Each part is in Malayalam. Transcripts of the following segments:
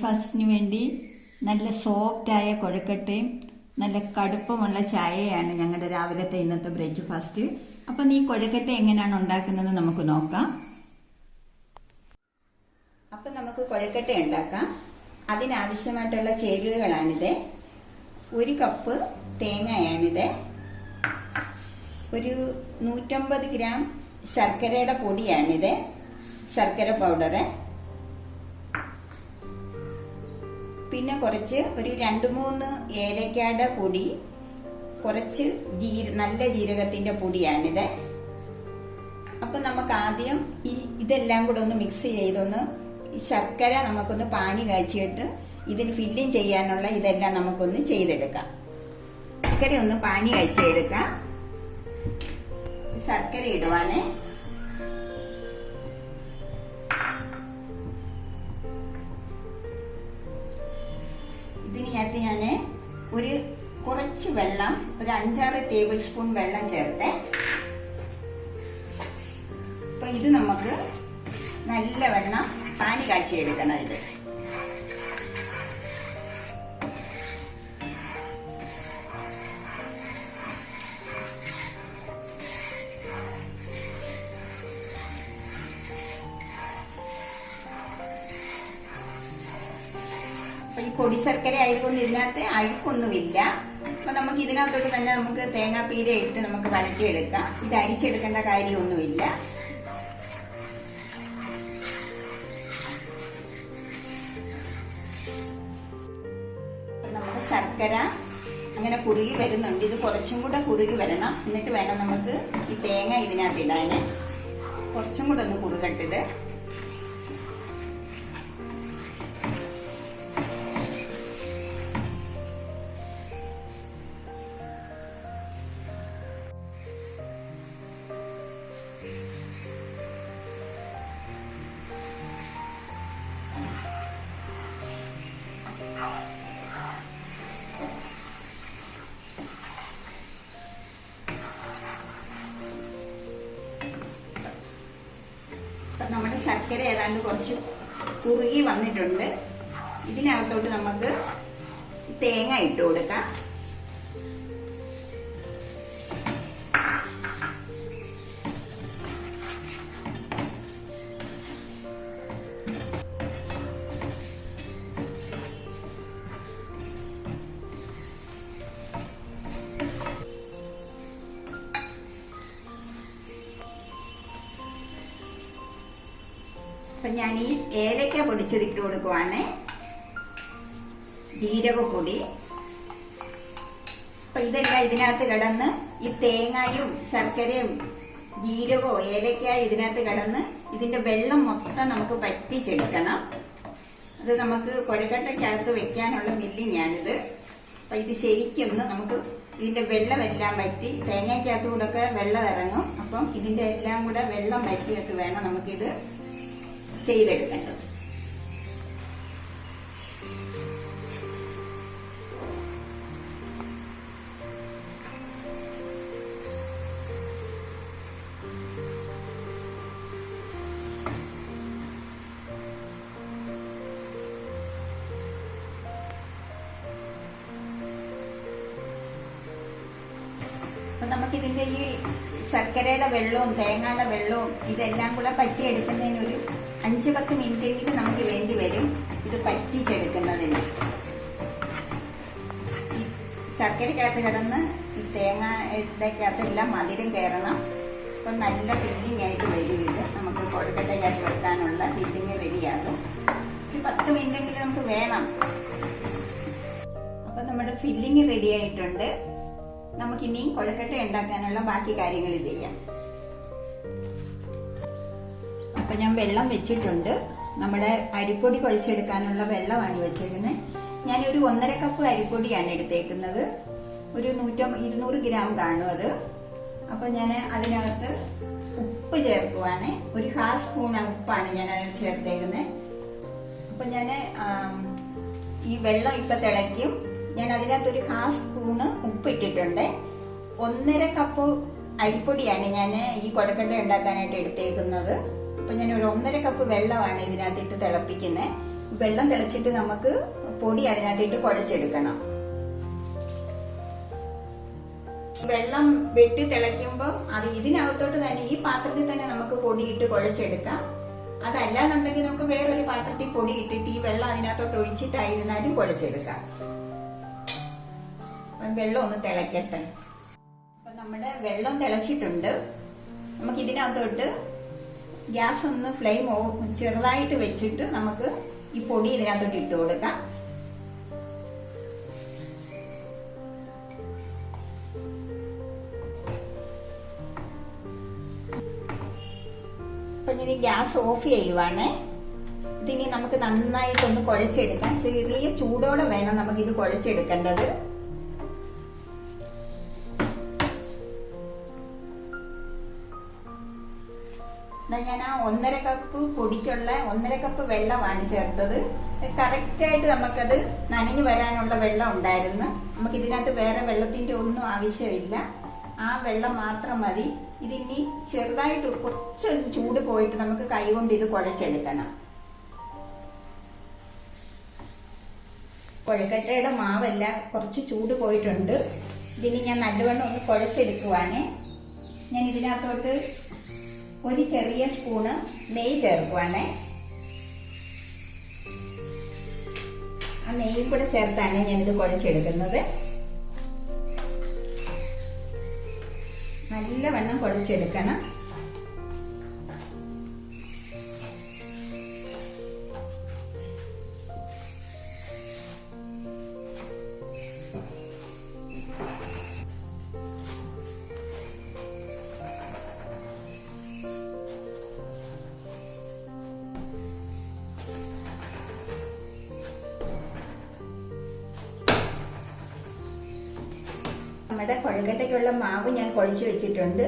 ബ്രേക്ക്ഫാസ്റ്റിന് വേണ്ടി നല്ല സോഫ്റ്റായ കൊഴുക്കട്ടയും നല്ല കടുപ്പമുള്ള ചായയാണ് ഞങ്ങളുടെ രാവിലത്തെ ഇന്നത്തെ ബ്രേക്ക്ഫാസ്റ്റ്. അപ്പം ഈ കൊഴുക്കട്ട എങ്ങനെയാണ് ഉണ്ടാക്കുന്നത് നമുക്ക് നോക്കാം. അപ്പം നമുക്ക് കൊഴുക്കട്ട ഉണ്ടാക്കാം. അതിനാവശ്യമായിട്ടുള്ള ചേരുവകളാണിത്. 1 കപ്പ് തേങ്ങയാണിത്, ഒരു 150 ഗ്രാം ശർക്കരയുടെ പൊടിയാണിത്, ശർക്കര പൗഡർ, പിന്നെ കുറച്ച് ഒരു 2-3 ഏലക്കയുടെ പൊടി, കുറച്ച് നല്ല ജീരകത്തിൻ്റെ പൊടിയാണിത്. അപ്പം നമുക്ക് ആദ്യം ഇതെല്ലാം കൂടെ ഒന്ന് മിക്സ് ചെയ്തൊന്ന് ഈ ശർക്കര നമുക്കൊന്ന് പാനി കാച്ചിയിട്ട് ഇതിന് ഫില്ലിങ് ചെയ്യാനുള്ള ഇതെല്ലാം നമുക്കൊന്ന് ചെയ്തെടുക്കാം. ശർക്കര ഒന്ന് പാനി കാച്ചിയെടുക്കാം. ശർക്കര ഇടുവാണ്. ഇതിനകത്ത് ഞാൻ കുറച്ച് വെള്ളം, ഒരു 5-6 ടേബിൾ സ്പൂൺ വെള്ളം ചേർത്ത്. അപ്പൊ ഇത് നമുക്ക് നല്ലവണ്ണം പാനി കാച്ചിയെടുക്കണം. ഇത് അപ്പൊ ഈ പൊടി ശർക്കര ആയതുകൊണ്ട് ഇതിനകത്ത് അഴുക്കൊന്നുമില്ല. അപ്പൊ നമുക്ക് ഇതിനകത്തോട്ട് തന്നെ നമുക്ക് തേങ്ങാപ്പീര ഇട്ട് നമുക്ക് വഴറ്റിയെടുക്കാം. ഇത് അരിച്ചെടുക്കേണ്ട കാര്യമൊന്നുമില്ല. നമ്മുടെ ശർക്കര അങ്ങനെ കുറുകി വരുന്നുണ്ട്. ഇത് കുറച്ചും കൂടെ കുറുകി വരണം. എന്നിട്ട് വേണം നമുക്ക് ഈ തേങ്ങ ഇതിനകത്ത് ഇടാൻ. കുറച്ചും കൂടെ ഒന്ന് കുറുകട്ടിത്. നമ്മുടെ ശർക്കര ഏതാണ്ട് കുറച്ച് കുറുകി വന്നിട്ടുണ്ട്. ഇതിനകത്തോട്ട് നമുക്ക് തേങ്ങ ഇട്ട് കൊടുക്കാം. അപ്പൊ ഞാൻ ഈ ഏലക്ക പൊടിച്ചത് ഇട്ട് കൊടുക്കുവാണ്, ജീരകപ്പൊടി. അപ്പൊ ഇതെല്ലാം ഇതിനകത്ത് കിടന്ന് ഈ തേങ്ങയും ശർക്കരയും ജീരകവും ഏലക്കായും ഇതിനകത്ത് കിടന്ന് ഇതിന്റെ വെള്ളം മൊത്തം നമുക്ക് പറ്റിച്ചെടുക്കണം. അത് നമുക്ക് കൊഴുക്കട്ടയ്ക്കകത്ത് വെക്കാനുള്ള മില്ലിങ്ങാണിത്. അപ്പൊ ഇത് ശരിക്കൊന്ന് നമുക്ക് ഇതിന്റെ വെള്ളമെല്ലാം വറ്റി, തേങ്ങയ്ക്കകത്ത് കൂടെ ഒക്കെ വെള്ളം ഇറങ്ങും. അപ്പം ഇതിന്റെ എല്ലാം കൂടെ വെള്ളം വറ്റിയിട്ട് വേണം നമുക്കിത് ചെയ്തെടുക്കേണ്ടത്. അപ്പൊ നമുക്കിതിന്റെ ഈ ശർക്കരയുടെ വെള്ളവും തേങ്ങയുടെ വെള്ളവും ഇതെല്ലാം കൂടെ പറ്റിയെടുക്കുന്നതിന് ഒരു 5-10 മിനിറ്റെങ്കിലും നമുക്ക് വേണ്ടി വരും ഇത് പറ്റിച്ചെടുക്കുന്നതിന്. ഈ ശർക്കരക്കകത്ത് കിടന്ന് ഈ തേങ്ങയ്ക്കകത്ത് എല്ലാം മധുരം കയറണം. അപ്പം നല്ല ഫില്ലിംഗ് ആയിട്ട് വരും. ഇത് നമുക്ക് കൊഴുക്കട്ടയ്ക്കകത്ത് വെക്കാനുള്ള ഫില്ലിങ് റെഡിയാകും. ഒരു 10 മിനിറ്റെങ്കിലും നമുക്ക് വേണം. അപ്പം നമ്മുടെ ഫില്ലിങ് റെഡി ആയിട്ടുണ്ട്. നമുക്കിനിയും കൊഴുക്കട്ട ഉണ്ടാക്കാനുള്ള ബാക്കി കാര്യങ്ങൾ ചെയ്യാം. അപ്പം ഞാൻ വെള്ളം വെച്ചിട്ടുണ്ട്. നമ്മുടെ അരിപ്പൊടി കുഴച്ചെടുക്കാനുള്ള വെള്ളമാണ് വെച്ചേക്കുന്നത്. ഞാനൊരു 1.5 കപ്പ് അരിപ്പൊടിയാണ് എടുത്തേക്കുന്നത്. ഒരു 200 ഗ്രാം കാണും അത്. അപ്പം ഞാൻ അതിനകത്ത് ഉപ്പ് ചേർക്കുവാണ്. ഒരു 1/2 സ്പൂൺ ഉപ്പാണ് ഞാൻ അതിൽ ചേർത്തേക്കുന്നത്. അപ്പം ഞാൻ ഈ വെള്ളം ഇപ്പം തിളയ്ക്കും. ഞാൻ അതിനകത്ത് ഒരു 1/2 സ്പൂണ് ഉപ്പ് ഇട്ടിട്ടുണ്ട്. 1.5 കപ്പ് അരിപ്പൊടിയാണ് ഞാൻ ഈ കൊഴുക്കട്ട ഉണ്ടാക്കാനായിട്ട് എടുത്തേക്കുന്നത്. അപ്പം ഞാൻ ഒരു 1.5 കപ്പ് വെള്ളമാണ് ഇതിനകത്തിട്ട് തിളപ്പിക്കുന്നത്. വെള്ളം തിളച്ചിട്ട് നമുക്ക് പൊടി അതിനകത്തിട്ട് കുഴച്ചെടുക്കണം. വെള്ളം വെട്ടി തിളയ്ക്കുമ്പോൾ അത് ഇതിനകത്തോട്ട് തന്നെ, ഈ പാത്രത്തിൽ തന്നെ നമുക്ക് പൊടിയിട്ട് കുഴച്ചെടുക്കാം. അതല്ലാന്നുണ്ടെങ്കിൽ നമുക്ക് വേറൊരു പാത്രത്തിൽ പൊടി ഇട്ടിട്ട് ഈ വെള്ളം അതിനകത്തോട്ട് ഒഴിച്ചിട്ടായിരുന്നാലും കുഴച്ചെടുക്കാം. വെള്ളം ഒന്ന് തിളക്കട്ടെ. അപ്പൊ നമ്മുടെ വെള്ളം തിളച്ചിട്ടുണ്ട്. നമുക്ക് ഇതിനകത്തോട്ട് ഗ്യാസ് ഒന്ന് ഫ്ലെയിം ചെറുതായിട്ട് വെച്ചിട്ട് നമുക്ക് ഈ പൊടി ഇതിനകത്തോട്ട് ഇട്ട് കൊടുക്കാം. അപ്പൊ ഇനി ഗ്യാസ് ഓഫ് ചെയ്യുവാണേ. ഇതിനി നമുക്ക് നന്നായിട്ടൊന്ന് കുഴച്ചെടുക്കാം. ചെറിയ ചൂടോടെ വേണം നമുക്കിത് കുഴച്ചെടുക്കേണ്ടത്. ഞാൻ ആ 1.5 കപ്പ് പൊടിക്കുള്ള 1.5 കപ്പ് വെള്ളമാണ് ചേർത്തത്. കറക്റ്റായിട്ട് നമുക്കത് നനഞ്ഞു വരാനുള്ള വെള്ളം ഉണ്ടായിരുന്നു. നമുക്ക് ഇതിനകത്ത് വേറെ വെള്ളത്തിന്റെ ഒന്നും ആവശ്യമില്ല. ആ വെള്ളം മാത്രം മതി. ഇതിനി ചെറുതായിട്ട് കുറച്ച് ചൂട് പോയിട്ട് നമുക്ക് കൈകൊണ്ട് ഇത് കുഴച്ചെടുക്കണം. കൊഴുക്കട്ടയുടെ മാവെല്ലാം കുറച്ച് ചൂട് പോയിട്ടുണ്ട്. ഇതിനി ഞാൻ നല്ലവണ്ണം ഒന്ന് കുഴച്ചെടുക്കുവാണേ. ഞാൻ ഇതിനകത്തോട്ട് ഒരു ചെറിയ സ്പൂണ് നെയ്യ് ചേർക്കുവാണേ. ആ നെയ്യും കൂടെ ചേർത്താണ് ഞാനിത് കുഴച്ചെടുക്കുന്നത്. നല്ലവണ്ണം കുഴച്ചെടുക്കണം. നമ്മുടെ കൊഴുക്കട്ടയ്ക്കുള്ള മാവ് ഞാൻ കുഴച്ച് വെച്ചിട്ടുണ്ട്.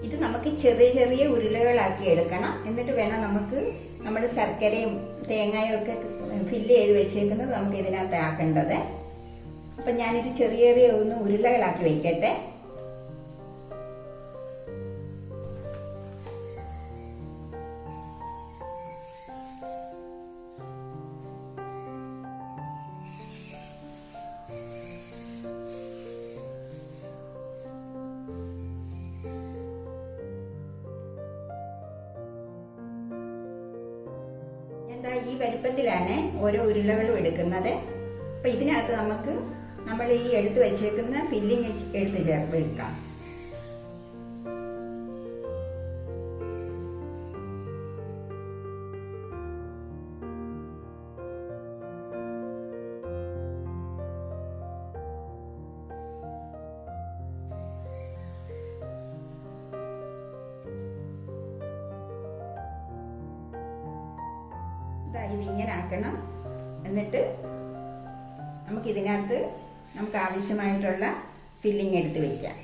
ഇത് നമുക്ക് ചെറിയ ചെറിയ ഉരുളകളാക്കി എടുക്കണം. എന്നിട്ട് വേണം നമുക്ക് നമ്മുടെ ശർക്കരയും തേങ്ങയും ഒക്കെ ഫില്ല് ചെയ്ത് വെച്ചേക്കുന്നത് നമുക്ക് ഇതിനകത്ത് ആക്കേണ്ടത്. അപ്പം ഞാനിത് ചെറിയ ചെറിയ ഒന്ന് ഉരുളകളാക്കി വെക്കട്ടെ. എന്താ ഈ വലുപ്പത്തിലാണ് ഓരോ ഉരുളകളും എടുക്കുന്നത്. അപ്പൊ ഇതിനകത്ത് നമുക്ക് നമ്മൾ ഈ എടുത്ത് വെച്ചേക്കുന്ന ഫില്ലിങ് എടുത്ത് വെക്കാം. ഇതിങ്ങനെ ആക്കണം. എന്നിട്ട് നമുക്ക് ഇതിനകത്ത് നമുക്ക് ആവശ്യമായിട്ടുള്ള ഫില്ലിങ് എടുത്ത് വെക്കാം.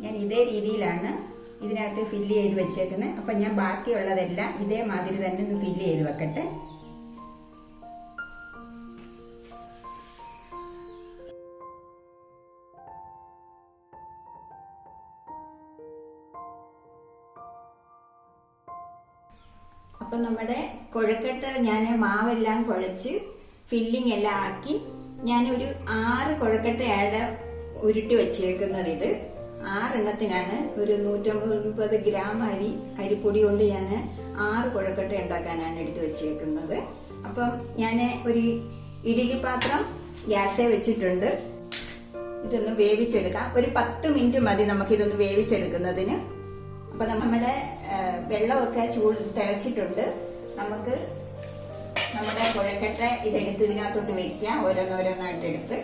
ഞാൻ ഇതേ രീതിയിലാണ് ഇതിനകത്ത് ഫില്ല് ചെയ്ത് വെച്ചേക്കുന്നത്. അപ്പം ഞാൻ ബാക്കിയുള്ളതെല്ലാം ഇതേമാതിരി തന്നെ ഒന്ന് ഫില്ല് ചെയ്ത് വെക്കട്ടെ. അപ്പം നമ്മുടെ കൊഴുക്കട്ട ഞാൻ മാവെല്ലാം കുഴച്ച് ഫില്ലിങ് എല്ലാം ആക്കി ഞാനൊരു 6 കൊഴുക്കട്ടയാണ് ഉരുട്ടി വെച്ചേക്കുന്നത്. ഇത് 6 എണ്ണത്തിനാണ്. ഒരു 150 ഗ്രാം അരിപ്പൊടി കൊണ്ട് ഞാൻ 6 കൊഴുക്കട്ട ഉണ്ടാക്കാനാണ് എടുത്ത് വെച്ചേക്കുന്നത്. അപ്പം ഞാൻ ഒരു ഇഡ്ഡലി പാത്രം ഗ്യാസേ വെച്ചിട്ടുണ്ട്. ഇതൊന്ന് വേവിച്ചെടുക്കാം. ഒരു 10 മിനിറ്റ് മതി നമുക്കിതൊന്ന് വേവിച്ചെടുക്കുന്നതിന്. അപ്പൊ നമ്മുടെ വെള്ളമൊക്കെ തിളച്ചിട്ടുണ്ട്. നമുക്ക് നമ്മുടെ കൊഴുക്കട്ട ഇതെടുത്ത് ഇതിനകത്തോട്ട് വെക്കാം. ഓരോന്നോരോന്നായിട്ട് എടുത്ത്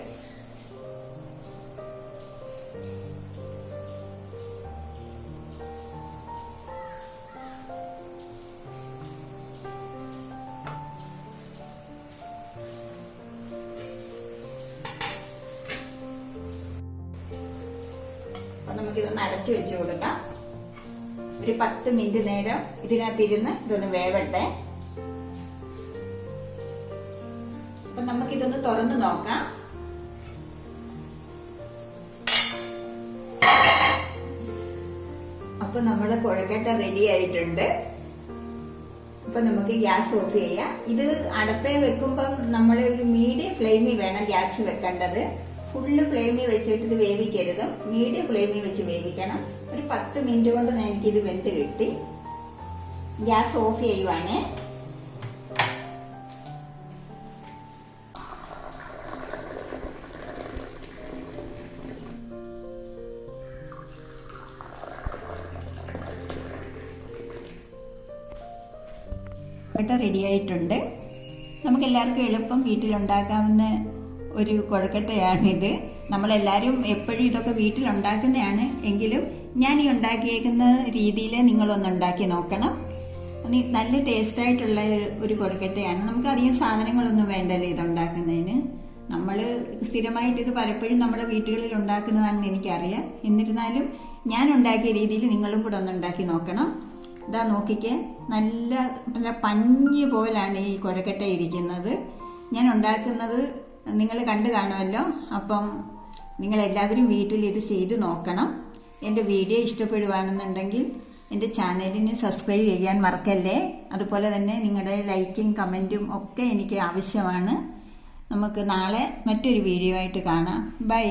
അപ്പൊ നമുക്കിതൊന്ന് അടച്ചു വെച്ച് കൊടുക്കാം. ഒരു 10 മിനിറ്റ് നേരം ഇതിനകത്തിരുന്ന് ഇതൊന്ന് വേവട്ടെ. അപ്പൊ നമുക്കിതൊന്ന് തുറന്നു നോക്കാം. അപ്പൊ നമ്മുടെ കുഴക്കട്ട റെഡി ആയിട്ടുണ്ട്. അപ്പൊ നമുക്ക് ഗ്യാസ് ഓഫ് ചെയ്യാം. ഇത് അടപ്പേ വെക്കുമ്പം നമ്മൾ ഒരു മീഡിയം ഫ്ലെയിമിൽ വേണം ഗ്യാസ് വെക്കേണ്ടത്. ഫുള്ള് ഫ്ലെയിമിൽ വെച്ചിട്ട് ഇത് വേവിക്കരുത്, മീഡിയം ഫ്ലെയിമിൽ വെച്ച് വേവിക്കണം. ഒരു 10 മിനിറ്റ് കൊണ്ട് എനിക്കിത് വെന്ത് കിട്ടി. Gas off ചെയ്യുവാണേ. റെഡി ആയിട്ടുണ്ട്. നമുക്ക് എല്ലാവർക്കും എളുപ്പം വീട്ടിലുണ്ടാക്കാവുന്ന ഒരു കുഴക്കട്ടയാണിത്. നമ്മളെല്ലാവരും എപ്പോഴും ഇതൊക്കെ വീട്ടിലുണ്ടാക്കുന്നതാണ്. എങ്കിലും ഞാൻ ഈ ഉണ്ടാക്കിയേക്കുന്ന രീതിയിൽ നിങ്ങളൊന്ന് ഉണ്ടാക്കി നോക്കണം. നല്ല ടേസ്റ്റായിട്ടുള്ള ഒരു കുഴക്കട്ടയാണ്. നമുക്ക് അധികം സാധനങ്ങളൊന്നും വേണ്ടല്ലോ ഇതുണ്ടാക്കുന്നതിന്. നമ്മൾ സ്ഥിരമായിട്ട് ഇത് പലപ്പോഴും നമ്മുടെ വീടുകളിൽ ഉണ്ടാക്കുന്നതാണെന്ന് എനിക്കറിയാം. എന്നിരുന്നാലും ഞാൻ ഉണ്ടാക്കിയ രീതിയിൽ നിങ്ങളും കൂടെ ഒന്ന് ഉണ്ടാക്കി നോക്കണം. ഇതാ നോക്കിക്കേ, നല്ല നല്ല പഞ്ഞി പോലാണ് ഈ കുഴക്കട്ട ഇരിക്കുന്നത്. ഞാൻ ഉണ്ടാക്കുന്നത് നിങ്ങൾ കണ്ടു കാണുമല്ലോ. അപ്പം നിങ്ങളെല്ലാവരും വീട്ടിൽ ഇത് ചെയ്ത് നോക്കണം. എൻ്റെ വീഡിയോ ഇഷ്ടപ്പെടുവാണെന്നുണ്ടെങ്കിൽ എൻ്റെ ചാനലിന് സബ്സ്ക്രൈബ് ചെയ്യാൻ മറക്കല്ലേ. അതുപോലെ തന്നെ നിങ്ങളുടെ ലൈക്കും കമൻറ്റും ഒക്കെ എനിക്ക് ആവശ്യമാണ്. നമുക്ക് നാളെ മറ്റൊരു വീഡിയോ ആയിട്ട് കാണാം. ബൈ.